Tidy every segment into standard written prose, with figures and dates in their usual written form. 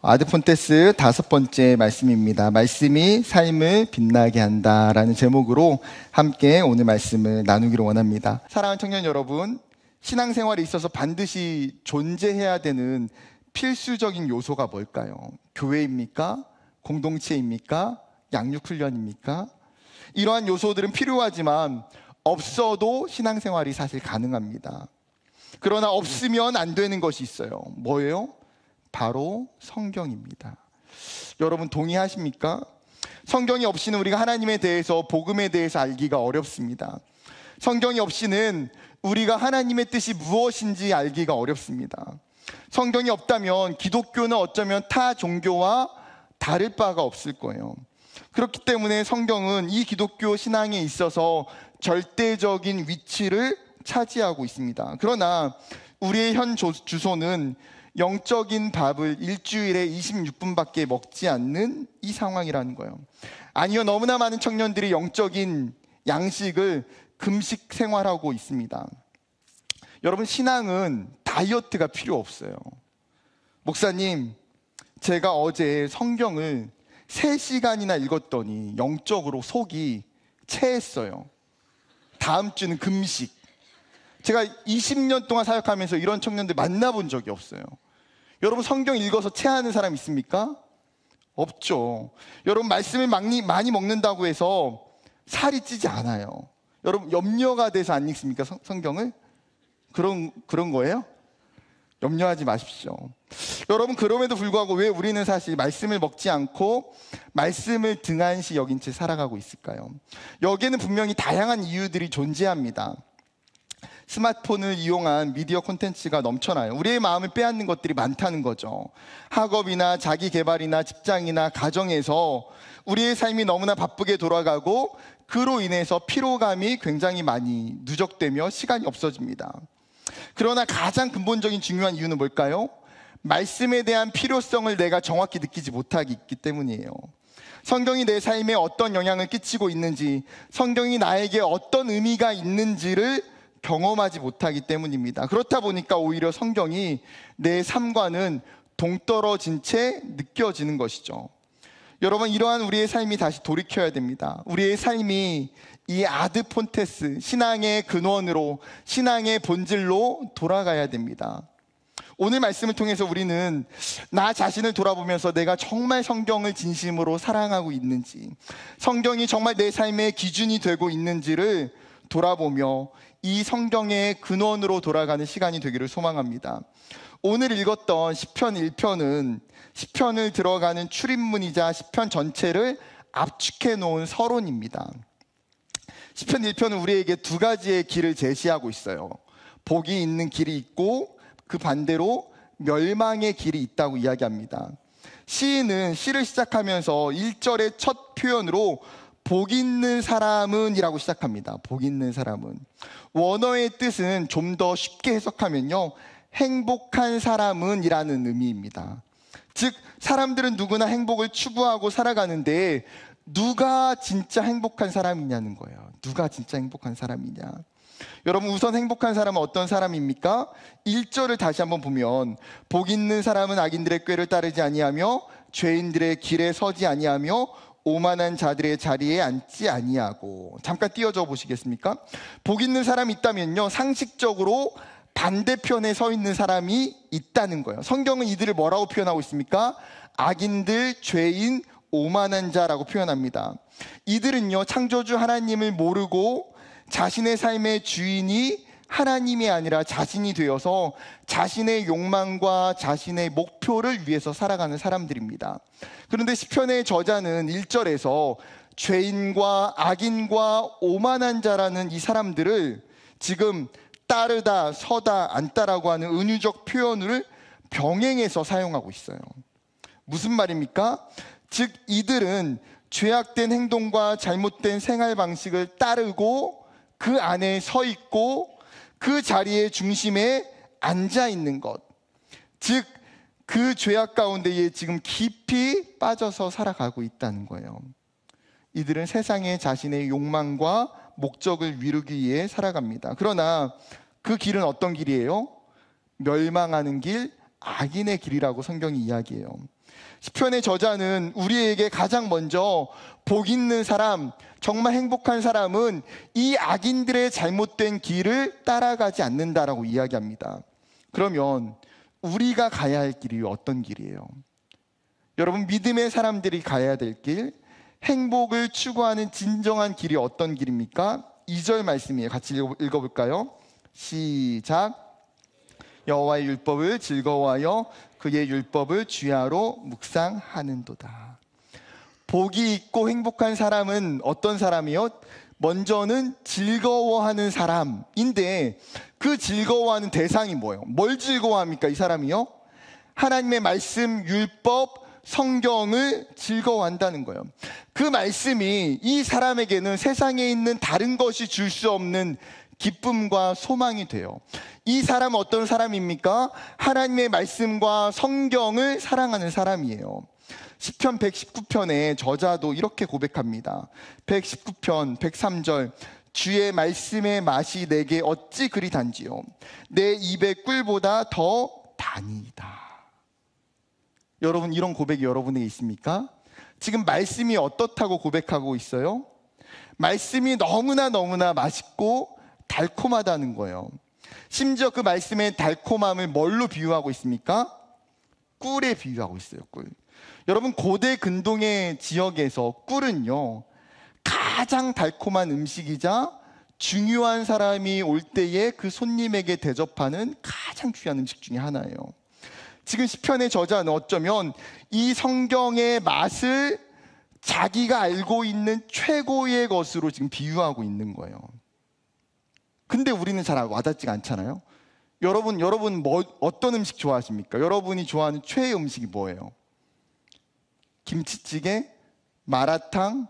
아드폰테스 5번째 말씀입니다. 말씀이 삶을 빛나게 한다라는 제목으로 함께 오늘 말씀을 나누기를 원합니다. 사랑하는 청년 여러분, 신앙생활에 있어서 반드시 존재해야 되는 필수적인 요소가 뭘까요? 교회입니까? 공동체입니까? 양육훈련입니까? 이러한 요소들은 필요하지만 없어도 신앙생활이 사실 가능합니다. 그러나 없으면 안 되는 것이 있어요. 뭐예요? 바로 성경입니다. 여러분 동의하십니까? 성경이 없이는 우리가 하나님에 대해서, 복음에 대해서 알기가 어렵습니다. 성경이 없이는 우리가 하나님의 뜻이 무엇인지 알기가 어렵습니다. 성경이 없다면 기독교는 어쩌면 타 종교와 다를 바가 없을 거예요. 그렇기 때문에 성경은 이 기독교 신앙에 있어서 절대적인 위치를 차지하고 있습니다. 그러나 우리의 현 주소는 영적인 밥을 일주일에 26분밖에 먹지 않는 이 상황이라는 거예요. 아니요, 너무나 많은 청년들이 영적인 양식을 금식 생활하고 있습니다. 여러분, 신앙은 다이어트가 필요 없어요. 목사님, 제가 어제 성경을 3시간이나 읽었더니 영적으로 속이 체했어요. 다음 주는 금식. 제가 20년 동안 사역하면서 이런 청년들 만나본 적이 없어요. 여러분, 성경 읽어서 체하는 사람 있습니까? 없죠. 여러분, 말씀을 많이 먹는다고 해서 살이 찌지 않아요. 여러분, 염려가 돼서 안 읽습니까? 성경을? 그런 거예요? 염려하지 마십시오. 여러분, 그럼에도 불구하고 왜 우리는 사실 말씀을 먹지 않고 말씀을 등한시 여긴 채 살아가고 있을까요? 여기에는 분명히 다양한 이유들이 존재합니다. 스마트폰을 이용한 미디어 콘텐츠가 넘쳐나요. 우리의 마음을 빼앗는 것들이 많다는 거죠. 학업이나 자기 개발이나 직장이나 가정에서 우리의 삶이 너무나 바쁘게 돌아가고 그로 인해서 피로감이 굉장히 많이 누적되며 시간이 없어집니다. 그러나 가장 근본적인 중요한 이유는 뭘까요? 말씀에 대한 필요성을 내가 정확히 느끼지 못하기 때문이에요. 성경이 내 삶에 어떤 영향을 끼치고 있는지, 성경이 나에게 어떤 의미가 있는지를 경험하지 못하기 때문입니다. 그렇다 보니까 오히려 성경이 내 삶과는 동떨어진 채 느껴지는 것이죠. 여러분, 이러한 우리의 삶이 다시 돌이켜야 됩니다. 우리의 삶이 이 아드폰테스, 신앙의 근원으로, 신앙의 본질로 돌아가야 됩니다. 오늘 말씀을 통해서 우리는 나 자신을 돌아보면서 내가 정말 성경을 진심으로 사랑하고 있는지, 성경이 정말 내 삶의 기준이 되고 있는지를 돌아보며 이 성경의 근원으로 돌아가는 시간이 되기를 소망합니다. 오늘 읽었던 시편 1편은 시편을 들어가는 출입문이자 시편 전체를 압축해 놓은 서론입니다. 시편 1편은 우리에게 2가지의 길을 제시하고 있어요. 복이 있는 길이 있고 그 반대로 멸망의 길이 있다고 이야기합니다. 시인은 시를 시작하면서 1절의 첫 표현으로 복 있는 사람은 이라고 시작합니다. 복 있는 사람은. 원어의 뜻은 좀 더 쉽게 해석하면요, 행복한 사람은 이라는 의미입니다. 즉, 사람들은 누구나 행복을 추구하고 살아가는데 누가 진짜 행복한 사람이냐는 거예요. 누가 진짜 행복한 사람이냐. 여러분, 우선 행복한 사람은 어떤 사람입니까? 1절을 다시 한번 보면 복 있는 사람은 악인들의 꾀를 따르지 아니하며 죄인들의 길에 서지 아니하며 오만한 자들의 자리에 앉지 아니하고. 잠깐 띄워줘 보시겠습니까? 복 있는 사람이 있다면요, 상식적으로 반대편에 서 있는 사람이 있다는 거예요. 성경은 이들을 뭐라고 표현하고 있습니까? 악인들, 죄인, 오만한 자라고 표현합니다. 이들은요, 창조주 하나님을 모르고 자신의 삶의 주인이 하나님이 아니라 자신이 되어서 자신의 욕망과 자신의 목표를 위해서 살아가는 사람들입니다. 그런데 시편의 저자는 1절에서 죄인과 악인과 오만한 자라는 이 사람들을 지금 따르다, 서다, 앉다라고 하는 은유적 표현을 병행해서 사용하고 있어요. 무슨 말입니까? 즉, 이들은 죄악된 행동과 잘못된 생활 방식을 따르고 그 안에 서 있고 그 자리의 중심에 앉아 있는 것, 즉 그 죄악 가운데에 지금 깊이 빠져서 살아가고 있다는 거예요. 이들은 세상에 자신의 욕망과 목적을 이루기 위해 살아갑니다. 그러나 그 길은 어떤 길이에요? 멸망하는 길, 악인의 길이라고 성경이 이야기해요. 시편의 저자는 우리에게 가장 먼저 복 있는 사람, 정말 행복한 사람은 이 악인들의 잘못된 길을 따라가지 않는다라고 이야기합니다. 그러면 우리가 가야 할 길이 어떤 길이에요? 여러분, 믿음의 사람들이 가야 될 길, 행복을 추구하는 진정한 길이 어떤 길입니까? 2절 말씀이에요. 같이 읽어볼까요? 시작. 여호와의 율법을 즐거워하여 그의 율법을 주야로 묵상하는도다. 복이 있고 행복한 사람은 어떤 사람이요? 먼저는 즐거워하는 사람인데 그 즐거워하는 대상이 뭐예요? 뭘 즐거워합니까? 이 사람이요? 하나님의 말씀, 율법, 성경을 즐거워한다는 거예요. 그 말씀이 이 사람에게는 세상에 있는 다른 것이 줄 수 없는 기쁨과 소망이 돼요. 이 사람은 어떤 사람입니까? 하나님의 말씀과 성경을 사랑하는 사람이에요. 시편 119편의 저자도 이렇게 고백합니다. 119편 103절. 주의 말씀의 맛이 내게 어찌 그리 단지요, 내 입의 꿀보다 더 다니이다. 여러분, 이런 고백이 여러분에게 있습니까? 지금 말씀이 어떻다고 고백하고 있어요? 말씀이 너무나 맛있고 달콤하다는 거예요. 심지어 그 말씀의 달콤함을 뭘로 비유하고 있습니까? 꿀에 비유하고 있어요. 꿀. 여러분, 고대 근동의 지역에서 꿀은요, 가장 달콤한 음식이자 중요한 사람이 올 때에 그 손님에게 대접하는 가장 귀한 음식 중에 하나예요. 지금 시편의 저자는 어쩌면 이 성경의 맛을 자기가 알고 있는 최고의 것으로 지금 비유하고 있는 거예요. 근데 우리는 잘 와닿지가 않잖아요. 여러분 어떤 음식 좋아하십니까? 여러분이 좋아하는 최애 음식이 뭐예요? 김치찌개, 마라탕,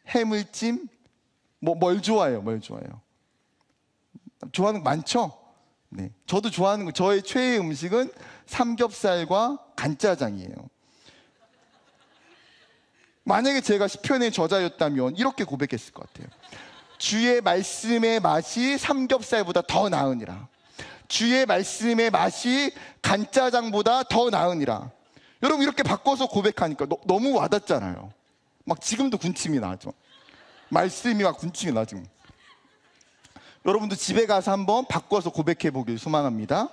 해물찜, 뭘 좋아해요? 좋아하는 거 많죠? 네, 저도 좋아하는 거, 저의 최애 음식은 삼겹살과 간짜장이에요. 만약에 제가 시편의 저자였다면 이렇게 고백했을 것 같아요. 주의 말씀의 맛이 삼겹살보다 더 나으니라. 주의 말씀의 맛이 간짜장보다 더 나으니라. 여러분, 이렇게 바꿔서 고백하니까 너무 와닿잖아요. 막 지금도 군침이 나죠. 말씀이 막 군침이 나 지금. 여러분도 집에 가서 한번 바꿔서 고백해 보길 소망합니다.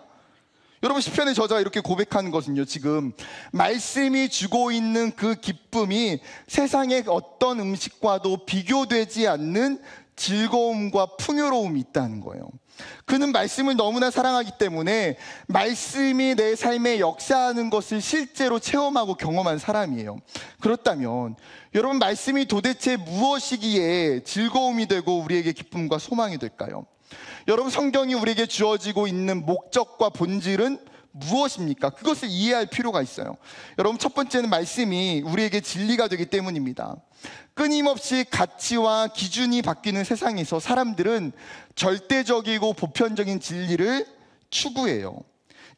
여러분, 시편의 저자가 이렇게 고백하는 것은요, 지금 말씀이 주고 있는 그 기쁨이 세상의 어떤 음식과도 비교되지 않는 즐거움과 풍요로움이 있다는 거예요. 그는 말씀을 너무나 사랑하기 때문에 말씀이 내 삶에 역사하는 것을 실제로 체험하고 경험한 사람이에요. 그렇다면 여러분, 말씀이 도대체 무엇이기에 즐거움이 되고 우리에게 기쁨과 소망이 될까요? 여러분, 성경이 우리에게 주어지고 있는 목적과 본질은 무엇입니까? 그것을 이해할 필요가 있어요. 여러분, 첫 번째는 말씀이 우리에게 진리가 되기 때문입니다. 끊임없이 가치와 기준이 바뀌는 세상에서 사람들은 절대적이고 보편적인 진리를 추구해요.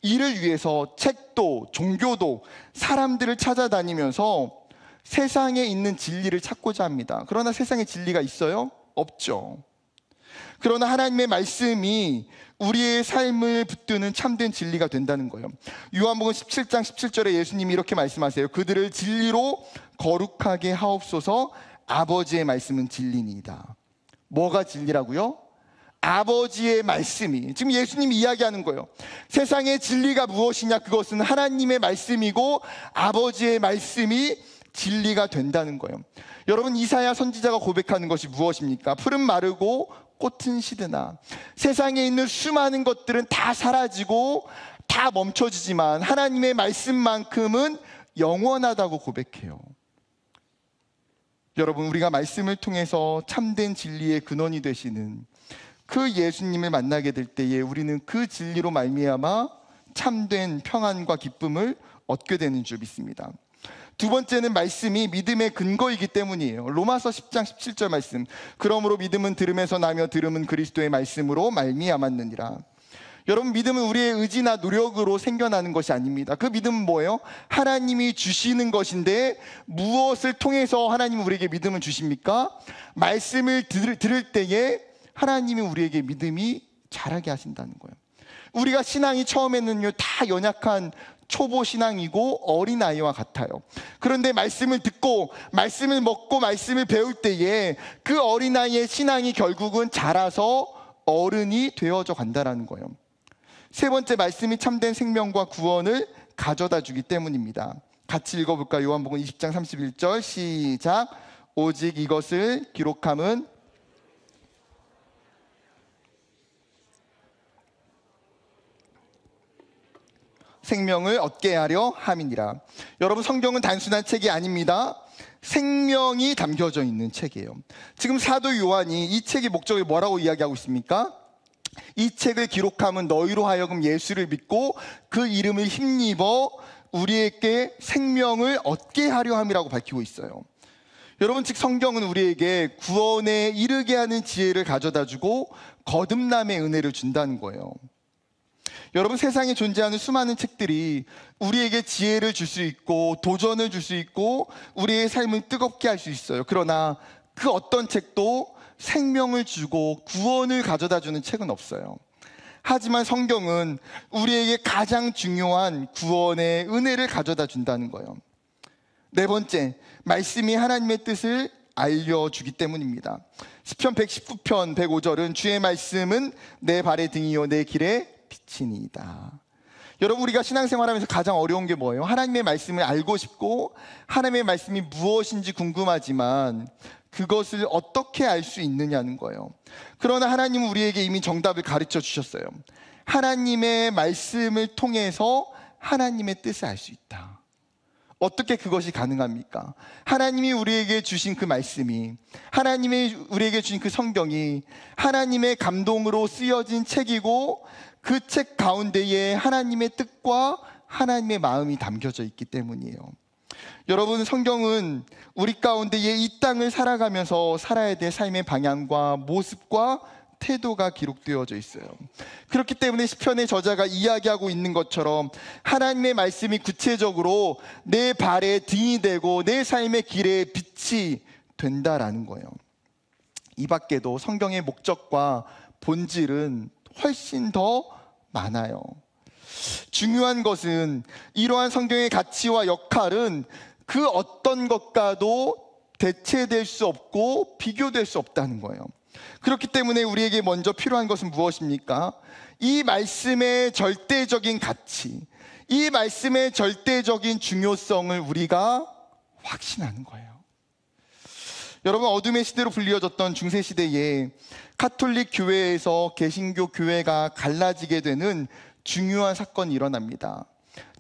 이를 위해서 책도 종교도 사람들을 찾아다니면서 세상에 있는 진리를 찾고자 합니다. 그러나 세상에 진리가 있어요? 없죠. 그러나 하나님의 말씀이 우리의 삶을 붙드는 참된 진리가 된다는 거예요. 요한복음 17장 17절에 예수님이 이렇게 말씀하세요. 그들을 진리로 거룩하게 하옵소서. 아버지의 말씀은 진리니이다. 뭐가 진리라고요? 아버지의 말씀이. 지금 예수님이 이야기하는 거예요. 세상의 진리가 무엇이냐? 그것은 하나님의 말씀이고 아버지의 말씀이 진리가 된다는 거예요. 여러분, 이사야 선지자가 고백하는 것이 무엇입니까? 푸른 마르고 꽃은 시드나. 세상에 있는 수많은 것들은 다 사라지고 다 멈춰지지만 하나님의 말씀만큼은 영원하다고 고백해요. 여러분, 우리가 말씀을 통해서 참된 진리의 근원이 되시는 그 예수님을 만나게 될 때에 우리는 그 진리로 말미암아 참된 평안과 기쁨을 얻게 되는 줄 믿습니다. 두 번째는 말씀이 믿음의 근거이기 때문이에요. 로마서 10장 17절 말씀. 그러므로 믿음은 들음에서 나며 들음은 그리스도의 말씀으로 말미암았느니라. 여러분, 믿음은 우리의 의지나 노력으로 생겨나는 것이 아닙니다. 그 믿음은 뭐예요? 하나님이 주시는 것인데 무엇을 통해서 하나님은 우리에게 믿음을 주십니까? 말씀을 들을 때에 하나님이 우리에게 믿음이 자라게 하신다는 거예요. 우리가 신앙이 처음에는요, 다 연약한 초보 신앙이고 어린아이와 같아요. 그런데 말씀을 듣고 말씀을 먹고 말씀을 배울 때에 그 어린아이의 신앙이 결국은 자라서 어른이 되어져 간다는 거예요. 세 번째, 말씀이 참된 생명과 구원을 가져다 주기 때문입니다. 같이 읽어볼까요? 요한복음 20장 31절 시작. 오직 이것을 기록함은 생명을 얻게 하려 함이니라. 여러분, 성경은 단순한 책이 아닙니다. 생명이 담겨져 있는 책이에요. 지금 사도 요한이 이 책의 목적을 뭐라고 이야기하고 있습니까? 이 책을 기록함은 너희로 하여금 예수를 믿고 그 이름을 힘입어 우리에게 생명을 얻게 하려 함이라고 밝히고 있어요. 여러분, 즉 성경은 우리에게 구원에 이르게 하는 지혜를 가져다 주고 거듭남의 은혜를 준다는 거예요. 여러분, 세상에 존재하는 수많은 책들이 우리에게 지혜를 줄 수 있고 도전을 줄 수 있고 우리의 삶을 뜨겁게 할 수 있어요. 그러나 그 어떤 책도 생명을 주고 구원을 가져다 주는 책은 없어요. 하지만 성경은 우리에게 가장 중요한 구원의 은혜를 가져다 준다는 거예요. 네 번째, 말씀이 하나님의 뜻을 알려주기 때문입니다. 시편 119편 105절은 주의 말씀은 내 발의 등이요 내 길의 빛이니이다. 여러분, 우리가 신앙생활하면서 가장 어려운 게 뭐예요? 하나님의 말씀을 알고 싶고 하나님의 말씀이 무엇인지 궁금하지만 그것을 어떻게 알 수 있느냐는 거예요. 그러나 하나님은 우리에게 이미 정답을 가르쳐 주셨어요. 하나님의 말씀을 통해서 하나님의 뜻을 알 수 있다. 어떻게 그것이 가능합니까? 하나님이 우리에게 주신 그 말씀이, 하나님이 우리에게 주신 그 성경이 하나님의 감동으로 쓰여진 책이고 그 책 가운데에 하나님의 뜻과 하나님의 마음이 담겨져 있기 때문이에요. 여러분, 성경은 우리 가운데에 이 땅을 살아가면서 살아야 될 삶의 방향과 모습과 태도가 기록되어져 있어요. 그렇기 때문에 시편의 저자가 이야기하고 있는 것처럼 하나님의 말씀이 구체적으로 내 발의 등이 되고 내 삶의 길의 빛이 된다라는 거예요. 이 밖에도 성경의 목적과 본질은 훨씬 더 많아요. 중요한 것은 이러한 성경의 가치와 역할은 그 어떤 것과도 대체될 수 없고 비교될 수 없다는 거예요. 그렇기 때문에 우리에게 먼저 필요한 것은 무엇입니까? 이 말씀의 절대적인 가치, 이 말씀의 절대적인 중요성을 우리가 확신하는 거예요. 여러분, 어둠의 시대로 불리워졌던 중세시대에 가톨릭 교회에서 개신교 교회가 갈라지게 되는 중요한 사건이 일어납니다.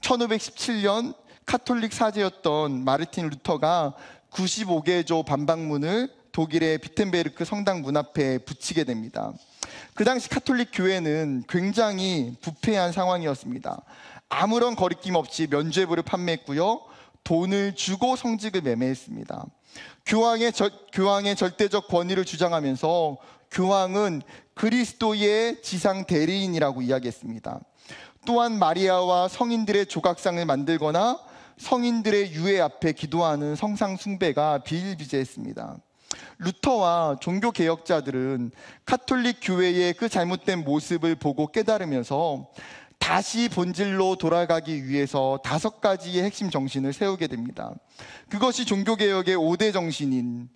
1517년 가톨릭 사제였던 마르틴 루터가 95개조 반박문을 독일의 비텐베르크 성당 문 앞에 붙이게 됩니다. 그 당시 가톨릭 교회는 굉장히 부패한 상황이었습니다. 아무런 거리낌 없이 면죄부를 판매했고요, 돈을 주고 성직을 매매했습니다. 교황의 절대적 권위를 주장하면서 교황은 그리스도의 지상 대리인이라고 이야기했습니다. 또한 마리아와 성인들의 조각상을 만들거나 성인들의 유해 앞에 기도하는 성상 숭배가 비일비재했습니다. 루터와 종교개혁자들은 가톨릭 교회의 그 잘못된 모습을 보고 깨달으면서 다시 본질로 돌아가기 위해서 5가지의 핵심 정신을 세우게 됩니다. 그것이 종교개혁의 5대 정신인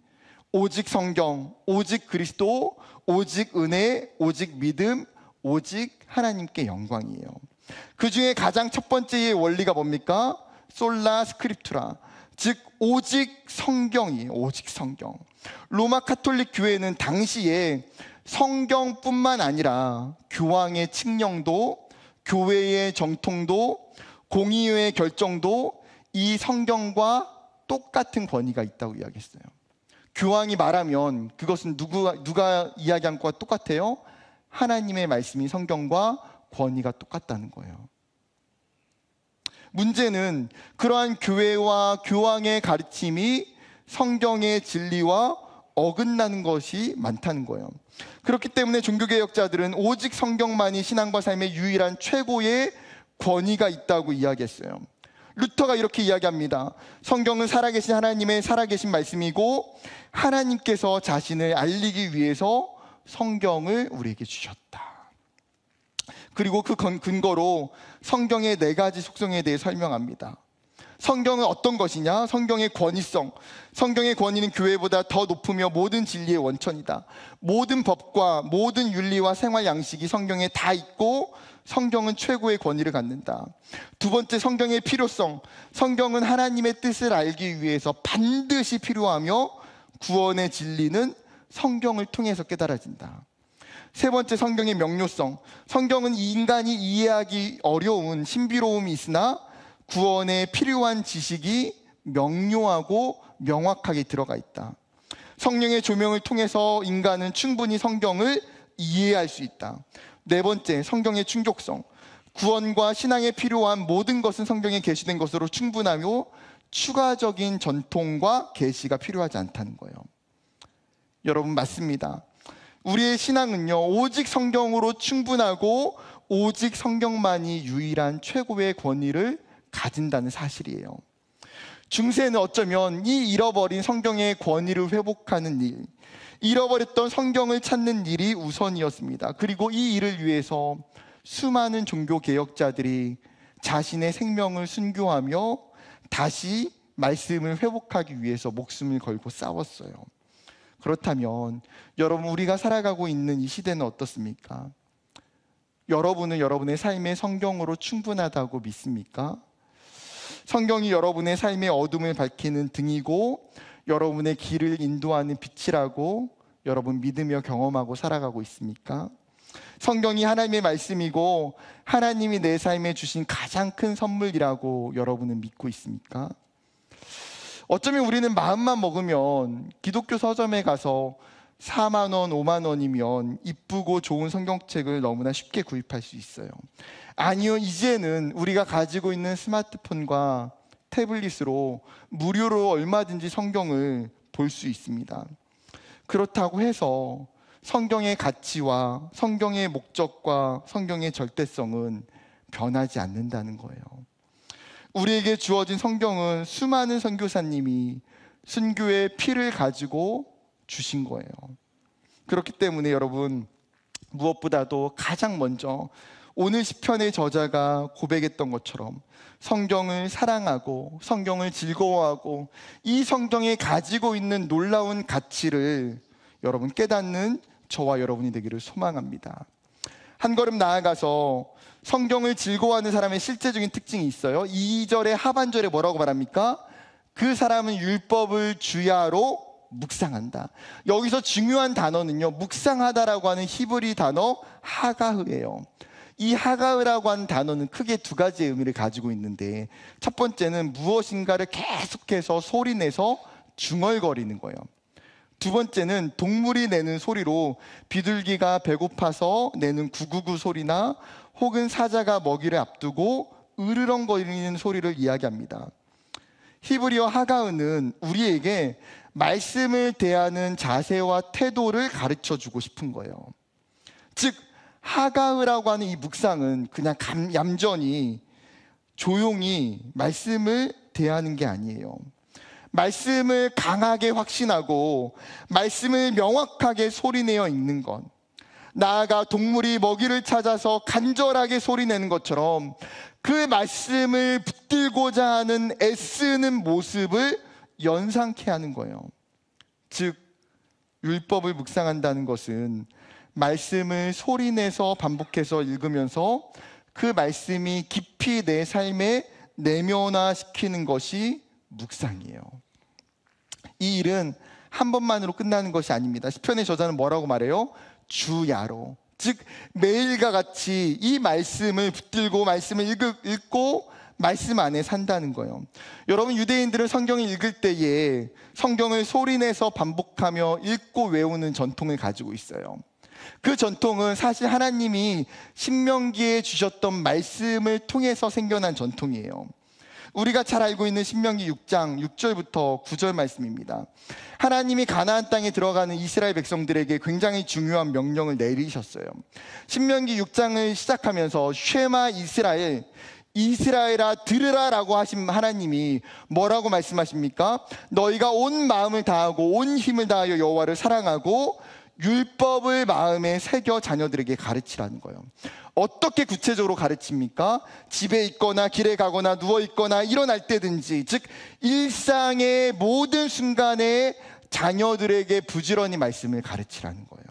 오직 성경, 오직 그리스도, 오직 은혜, 오직 믿음, 오직 하나님께 영광이에요. 그 중에 가장 첫 번째의 원리가 뭡니까? 솔라 스크립투라, 즉 오직 성경이에요. 오직 성경. 로마 가톨릭 교회는 당시에 성경뿐만 아니라 교황의 칙령도, 교회의 정통도, 공의회의 결정도 이 성경과 똑같은 권위가 있다고 이야기했어요. 교황이 말하면 그것은 누가 이야기한 것과 똑같아요? 하나님의 말씀이 성경과 권위가 똑같다는 거예요. 문제는 그러한 교회와 교황의 가르침이 성경의 진리와 어긋나는 것이 많다는 거예요. 그렇기 때문에 종교개혁자들은 오직 성경만이 신앙과 삶의 유일한 최고의 권위가 있다고 이야기했어요. 루터가 이렇게 이야기합니다. 성경은 살아계신 하나님의 살아계신 말씀이고 하나님께서 자신을 알리기 위해서 성경을 우리에게 주셨다. 그리고 그 근거로 성경의 4가지 속성에 대해 설명합니다. 성경은 어떤 것이냐? 성경의 권위성. 성경의 권위는 교회보다 더 높으며 모든 진리의 원천이다. 모든 법과 모든 윤리와 생활 양식이 성경에 다 있고 성경은 최고의 권위를 갖는다. 2번째, 성경의 필요성. 성경은 하나님의 뜻을 알기 위해서 반드시 필요하며 구원의 진리는 성경을 통해서 깨달아진다. 3번째, 성경의 명료성. 성경은 인간이 이해하기 어려운 신비로움이 있으나 구원에 필요한 지식이 명료하고 명확하게 들어가 있다. 성령의 조명을 통해서 인간은 충분히 성경을 이해할 수 있다. 4번째, 성경의 충족성. 구원과 신앙에 필요한 모든 것은 성경에 게시된 것으로 충분하며 추가적인 전통과 계시가 필요하지 않다는 거예요. 여러분, 맞습니다. 우리의 신앙은요, 오직 성경으로 충분하고 오직 성경만이 유일한 최고의 권위를 가진다는 사실이에요. 중세는 어쩌면 이 잃어버린 성경의 권위를 회복하는 일, 잃어버렸던 성경을 찾는 일이 우선이었습니다. 그리고 이 일을 위해서 수많은 종교 개혁자들이 자신의 생명을 순교하며 다시 말씀을 회복하기 위해서 목숨을 걸고 싸웠어요. 그렇다면 여러분, 우리가 살아가고 있는 이 시대는 어떻습니까? 여러분은 여러분의 삶에 성경으로 충분하다고 믿습니까? 성경이 여러분의 삶의 어둠을 밝히는 등이고 여러분의 길을 인도하는 빛이라고 여러분 믿으며 경험하고 살아가고 있습니까? 성경이 하나님의 말씀이고 하나님이 내 삶에 주신 가장 큰 선물이라고 여러분은 믿고 있습니까? 어쩌면 우리는 마음만 먹으면 기독교 서점에 가서 4만 원, 5만 원이면 이쁘고 좋은 성경책을 너무나 쉽게 구입할 수 있어요. 아니요, 이제는 우리가 가지고 있는 스마트폰과 태블릿으로 무료로 얼마든지 성경을 볼 수 있습니다. 그렇다고 해서 성경의 가치와 성경의 목적과 성경의 절대성은 변하지 않는다는 거예요. 우리에게 주어진 성경은 수많은 선교사님이 순교의 피를 가지고 주신 거예요. 그렇기 때문에 여러분, 무엇보다도 가장 먼저 오늘 시편의 저자가 고백했던 것처럼 성경을 사랑하고 성경을 즐거워하고 이 성경에 가지고 있는 놀라운 가치를 여러분 깨닫는 저와 여러분이 되기를 소망합니다. 한 걸음 나아가서 성경을 즐거워하는 사람의 실제적인 특징이 있어요. 2절의 하반절에 뭐라고 말합니까? 그 사람은 율법을 주야로 묵상한다. 여기서 중요한 단어는요, 묵상하다라고 하는 히브리 단어 하가흐예요. 이 하가흐라고 하는 단어는 크게 2가지의 의미를 가지고 있는데, 첫 번째는 무엇인가를 계속해서 소리내서 중얼거리는 거예요. 2번째는 동물이 내는 소리로 비둘기가 배고파서 내는 구구구 소리나 혹은 사자가 먹이를 앞두고 으르렁거리는 소리를 이야기합니다. 히브리어 하가흐는 우리에게 말씀을 대하는 자세와 태도를 가르쳐 주고 싶은 거예요. 즉 하가흐라고 하는 이 묵상은 그냥 얌전히 조용히 말씀을 대하는 게 아니에요. 말씀을 강하게 확신하고 말씀을 명확하게 소리내어 읽는 것, 나아가 동물이 먹이를 찾아서 간절하게 소리내는 것처럼 그 말씀을 붙들고자 하는 애쓰는 모습을 연상케 하는 거예요. 즉 율법을 묵상한다는 것은 말씀을 소리내서 반복해서 읽으면서 그 말씀이 깊이 내 삶에 내면화시키는 것이 묵상이에요. 이 일은 한 번만으로 끝나는 것이 아닙니다. 시편의 저자는 뭐라고 말해요? 주야로. 즉 매일과 같이 이 말씀을 붙들고 말씀을 읽고 말씀 안에 산다는 거예요. 여러분, 유대인들은 성경을 읽을 때에 성경을 소리내서 반복하며 읽고 외우는 전통을 가지고 있어요. 그 전통은 사실 하나님이 신명기에 주셨던 말씀을 통해서 생겨난 전통이에요. 우리가 잘 알고 있는 신명기 6장 6절부터 9절 말씀입니다. 하나님이 가나안 땅에 들어가는 이스라엘 백성들에게 굉장히 중요한 명령을 내리셨어요. 신명기 6장을 시작하면서 쉐마 이스라엘, 이스라엘아 들으라 라고 하신 하나님이 뭐라고 말씀하십니까? 너희가 온 마음을 다하고 온 힘을 다하여 여호와를 사랑하고 율법을 마음에 새겨 자녀들에게 가르치라는 거예요. 어떻게 구체적으로 가르칩니까? 집에 있거나 길에 가거나 누워 있거나 일어날 때든지, 즉 일상의 모든 순간에 자녀들에게 부지런히 말씀을 가르치라는 거예요.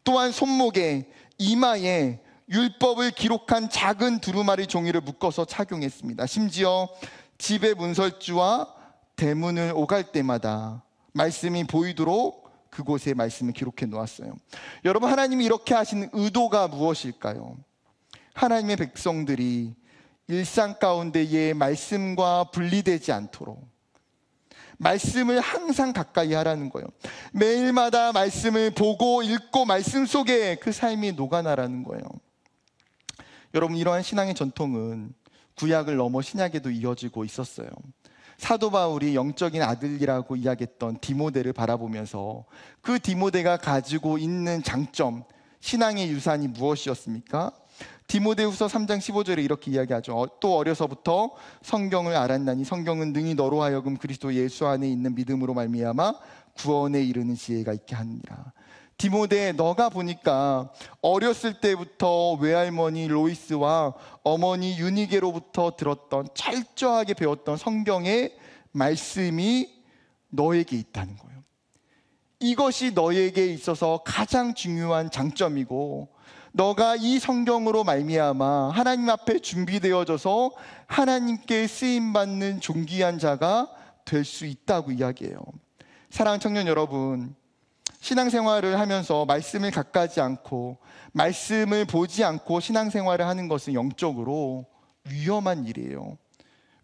또한 손목에, 이마에 율법을 기록한 작은 두루마리 종이를 묶어서 착용했습니다. 심지어 집의 문설주와 대문을 오갈 때마다 말씀이 보이도록 그곳에 말씀을 기록해 놓았어요. 여러분, 하나님이 이렇게 하신 의도가 무엇일까요? 하나님의 백성들이 일상 가운데에 말씀과 분리되지 않도록 말씀을 항상 가까이 하라는 거예요. 매일마다 말씀을 보고 읽고 말씀 속에 그 삶이 녹아나라는 거예요. 여러분, 이러한 신앙의 전통은 구약을 넘어 신약에도 이어지고 있었어요. 사도 바울이 영적인 아들이라고 이야기했던 디모데를 바라보면서 그 디모데가 가지고 있는 장점, 신앙의 유산이 무엇이었습니까? 디모데후서 3장 15절에 이렇게 이야기하죠. 또 어려서부터 성경을 알았나니 성경은 능히 너로 하여금 그리스도 예수 안에 있는 믿음으로 말미암아 구원에 이르는 지혜가 있게 하느니라. 디모데, 너가 보니까 어렸을 때부터 외할머니 로이스와 어머니 유니게로부터 들었던, 철저하게 배웠던 성경의 말씀이 너에게 있다는 거예요. 이것이 너에게 있어서 가장 중요한 장점이고, 너가 이 성경으로 말미암아 하나님 앞에 준비되어져서 하나님께 쓰임받는 존귀한 자가 될 수 있다고 이야기해요. 사랑하는 청년 여러분, 신앙생활을 하면서 말씀을 갖가지 않고 말씀을 보지 않고 신앙생활을 하는 것은 영적으로 위험한 일이에요.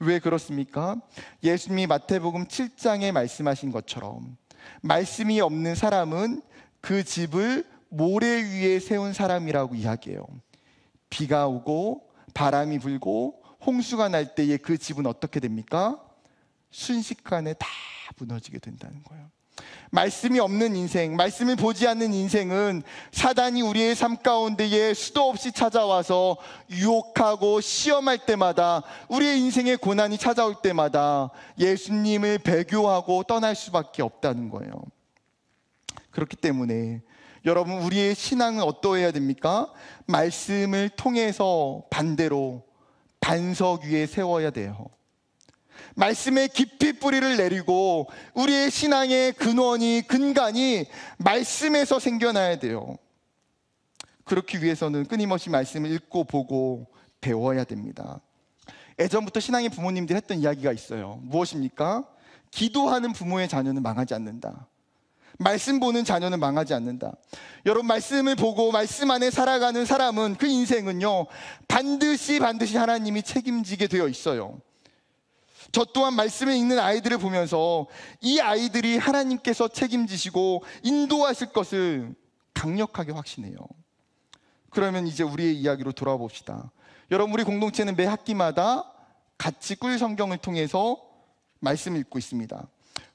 왜 그렇습니까? 예수님이 마태복음 7장에 말씀하신 것처럼 말씀이 없는 사람은 그 집을 모래 위에 세운 사람이라고 이야기해요. 비가 오고 바람이 불고 홍수가 날 때에 그 집은 어떻게 됩니까? 순식간에 다 무너지게 된다는 거예요. 말씀이 없는 인생, 말씀을 보지 않는 인생은 사단이 우리의 삶 가운데에 수도 없이 찾아와서 유혹하고 시험할 때마다, 우리의 인생의 고난이 찾아올 때마다 예수님을 배교하고 떠날 수밖에 없다는 거예요. 그렇기 때문에 여러분, 우리의 신앙은 어떠해야 됩니까? 말씀을 통해서 반대로 반석 위에 세워야 돼요. 말씀에 깊이 뿌리를 내리고 우리의 신앙의 근간이 말씀에서 생겨나야 돼요. 그렇기 위해서는 끊임없이 말씀을 읽고 보고 배워야 됩니다. 예전부터 신앙의 부모님들이 했던 이야기가 있어요. 무엇입니까? 기도하는 부모의 자녀는 망하지 않는다. 말씀 보는 자녀는 망하지 않는다. 여러분, 말씀을 보고 말씀 안에 살아가는 사람은, 그 인생은요, 반드시 하나님이 책임지게 되어 있어요. 저 또한 말씀을 읽는 아이들을 보면서 이 아이들이 하나님께서 책임지시고 인도하실 것을 강력하게 확신해요. 그러면 이제 우리의 이야기로 돌아봅시다. 여러분, 우리 공동체는 매 학기마다 같이 꿀 성경을 통해서 말씀을 읽고 있습니다.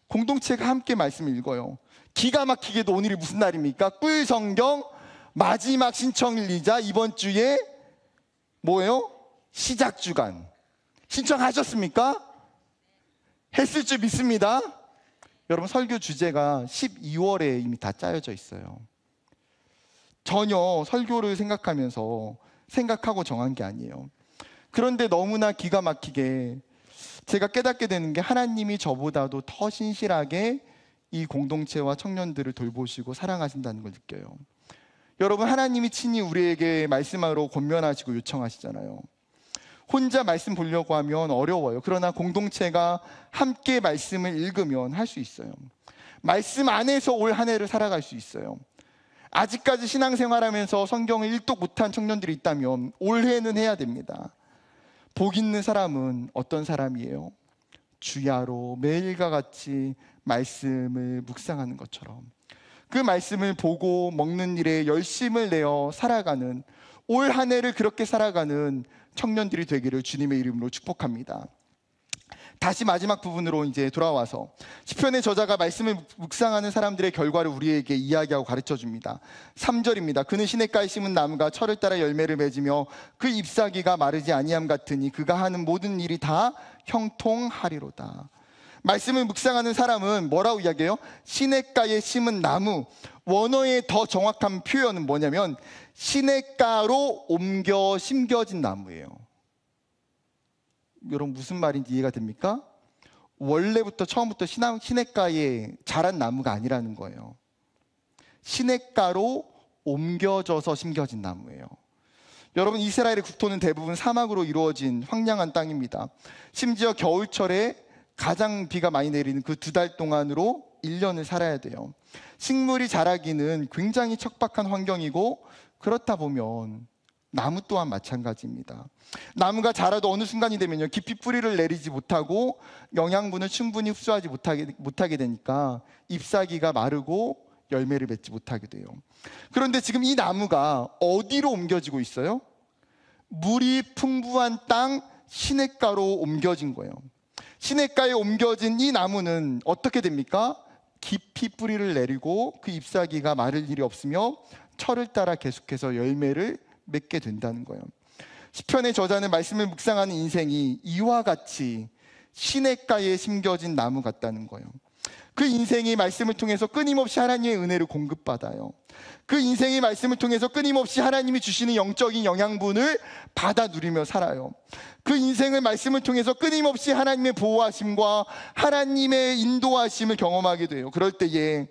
공동체가 함께 말씀을 읽어요. 기가 막히게도 오늘이 무슨 날입니까? 꿀 성경 마지막 신청일이자 이번 주에 뭐예요? 시작 주간. 신청하셨습니까? 했을 줄 믿습니다. 여러분, 설교 주제가 12월에 이미 다 짜여져 있어요. 전혀 설교를 생각하고 정한 게 아니에요. 그런데 너무나 기가 막히게 제가 깨닫게 되는 게, 하나님이 저보다도 더 신실하게 이 공동체와 청년들을 돌보시고 사랑하신다는 걸 느껴요. 여러분, 하나님이 친히 우리에게 말씀하러 권면하시고 요청하시잖아요. 혼자 말씀 보려고 하면 어려워요. 그러나 공동체가 함께 말씀을 읽으면 할 수 있어요. 말씀 안에서 올 한 해를 살아갈 수 있어요. 아직까지 신앙생활하면서 성경을 읽도 못한 청년들이 있다면 올해는 해야 됩니다. 복 있는 사람은 어떤 사람이에요? 주야로 매일과 같이 말씀을 묵상하는 것처럼 그 말씀을 보고 먹는 일에 열심을 내어 살아가는, 올 한 해를 그렇게 살아가는 청년들이 되기를 주님의 이름으로 축복합니다. 다시 마지막 부분으로 이제 돌아와서 시편의 저자가 말씀을 묵상하는 사람들의 결과를 우리에게 이야기하고 가르쳐 줍니다. 3절입니다. 그는 시냇가에 심은 나무가 철을 따라 열매를 맺으며 그 잎사귀가 마르지 아니함 같으니 그가 하는 모든 일이 다 형통하리로다. 말씀을 묵상하는 사람은 뭐라고 이야기해요? 시냇가에 심은 나무. 원어의 더 정확한 표현은 뭐냐면 시냇가로 옮겨 심겨진 나무예요. 여러분 무슨 말인지 이해가 됩니까? 원래부터 처음부터 시냇가에 자란 나무가 아니라는 거예요. 시냇가로 옮겨져서 심겨진 나무예요. 여러분, 이스라엘의 국토는 대부분 사막으로 이루어진 황량한 땅입니다. 심지어 겨울철에 가장 비가 많이 내리는 그 2달 동안으로 1년을 살아야 돼요. 식물이 자라기는 굉장히 척박한 환경이고, 그렇다 보면 나무 또한 마찬가지입니다. 나무가 자라도 어느 순간이 되면요, 깊이 뿌리를 내리지 못하고 영양분을 충분히 흡수하지 못하게 되니까 잎사귀가 마르고 열매를 맺지 못하게 돼요. 그런데 지금 이 나무가 어디로 옮겨지고 있어요? 물이 풍부한 땅 시냇가로 옮겨진 거예요. 시냇가에 옮겨진 이 나무는 어떻게 됩니까? 깊이 뿌리를 내리고 그 잎사귀가 마를 일이 없으며 철을 따라 계속해서 열매를 맺게 된다는 거예요. 시편의 저자는 말씀을 묵상하는 인생이 이와 같이 시냇가에 심겨진 나무 같다는 거예요. 그 인생이 말씀을 통해서 끊임없이 하나님의 은혜를 공급받아요. 그 인생이 말씀을 통해서 끊임없이 하나님이 주시는 영적인 영양분을 받아 누리며 살아요. 그 인생을 말씀을 통해서 끊임없이 하나님의 보호하심과 하나님의 인도하심을 경험하게 돼요. 그럴 때에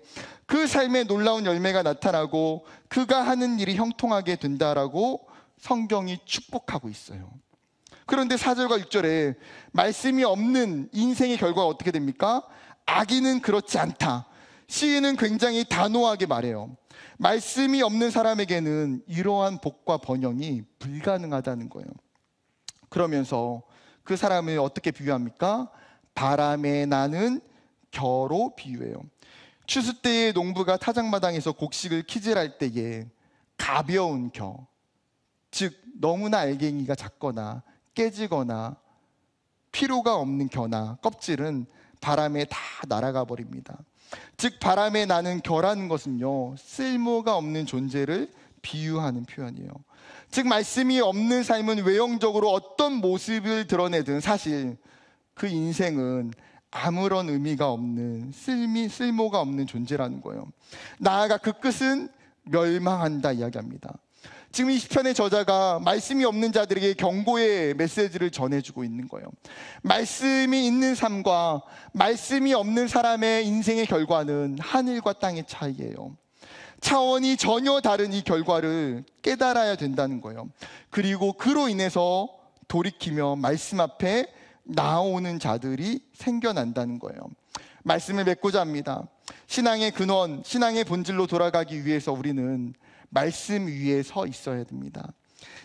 그 삶에 놀라운 열매가 나타나고 그가 하는 일이 형통하게 된다라고 성경이 축복하고 있어요. 그런데 4절과 6절에 말씀이 없는 인생의 결과가 어떻게 됩니까? 악인은 그렇지 않다. 시인은 굉장히 단호하게 말해요. 말씀이 없는 사람에게는 이러한 복과 번영이 불가능하다는 거예요. 그러면서 그 사람을 어떻게 비유합니까? 바람에 나는 겨로 비유해요. 추수 때의 농부가 타작마당에서 곡식을 키질할 때에 가벼운 겨, 즉 너무나 알갱이가 작거나 깨지거나 필요가 없는 겨나 껍질은 바람에 다 날아가 버립니다. 즉 바람에 나는 겨라는 것은요, 쓸모가 없는 존재를 비유하는 표현이에요. 즉 말씀이 없는 삶은 외형적으로 어떤 모습을 드러내든 사실 그 인생은 아무런 의미가 없는 쓸모가 없는 존재라는 거예요. 나아가 그 끝은 멸망한다 이야기합니다. 지금 이 시편의 저자가 말씀이 없는 자들에게 경고의 메시지를 전해주고 있는 거예요. 말씀이 있는 삶과 말씀이 없는 사람의 인생의 결과는 하늘과 땅의 차이예요. 차원이 전혀 다른 이 결과를 깨달아야 된다는 거예요. 그리고 그로 인해서 돌이키며 말씀 앞에 나오는 자들이 생겨난다는 거예요. 말씀을 맺고자 합니다. 신앙의 근원, 신앙의 본질로 돌아가기 위해서 우리는 말씀 위에 서 있어야 됩니다.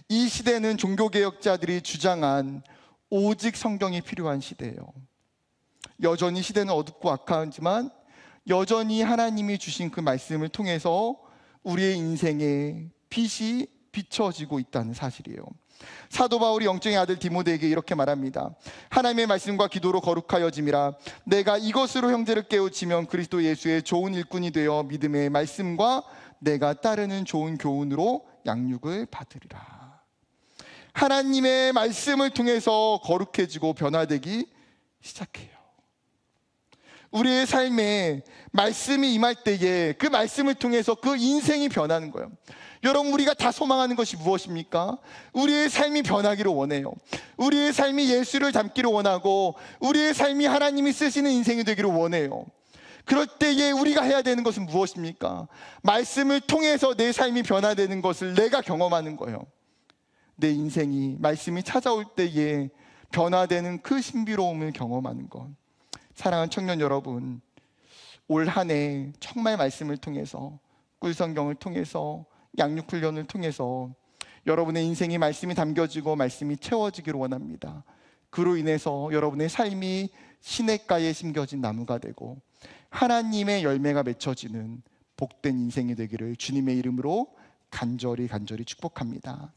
이 시대는 종교개혁자들이 주장한 오직 성경이 필요한 시대예요. 여전히 시대는 어둡고 악하지만 여전히 하나님이 주신 그 말씀을 통해서 우리의 인생에 빛이 비춰지고 있다는 사실이에요. 사도 바울이 영적인 아들 디모데에게 이렇게 말합니다. 하나님의 말씀과 기도로 거룩하여짐이라. 내가 이것으로 형제를 깨우치면 그리스도 예수의 좋은 일꾼이 되어 믿음의 말씀과 내가 따르는 좋은 교훈으로 양육을 받으리라. 하나님의 말씀을 통해서 거룩해지고 변화되기 시작해요. 우리의 삶에 말씀이 임할 때에 그 말씀을 통해서 그 인생이 변하는 거예요. 여러분, 우리가 다 소망하는 것이 무엇입니까? 우리의 삶이 변하기를 원해요. 우리의 삶이 예수를 닮기를 원하고 우리의 삶이 하나님이 쓰시는 인생이 되기를 원해요. 그럴 때에 우리가 해야 되는 것은 무엇입니까? 말씀을 통해서 내 삶이 변화되는 것을 내가 경험하는 거예요. 내 인생이 말씀이 찾아올 때에 변화되는 그 신비로움을 경험하는 것. 사랑하는 청년 여러분, 올 한 해 정말 말씀을 통해서, 꿀성경을 통해서, 양육훈련을 통해서 여러분의 인생이 말씀이 담겨지고 말씀이 채워지기를 원합니다. 그로 인해서 여러분의 삶이 시냇가에 심겨진 나무가 되고 하나님의 열매가 맺혀지는 복된 인생이 되기를 주님의 이름으로 간절히 축복합니다.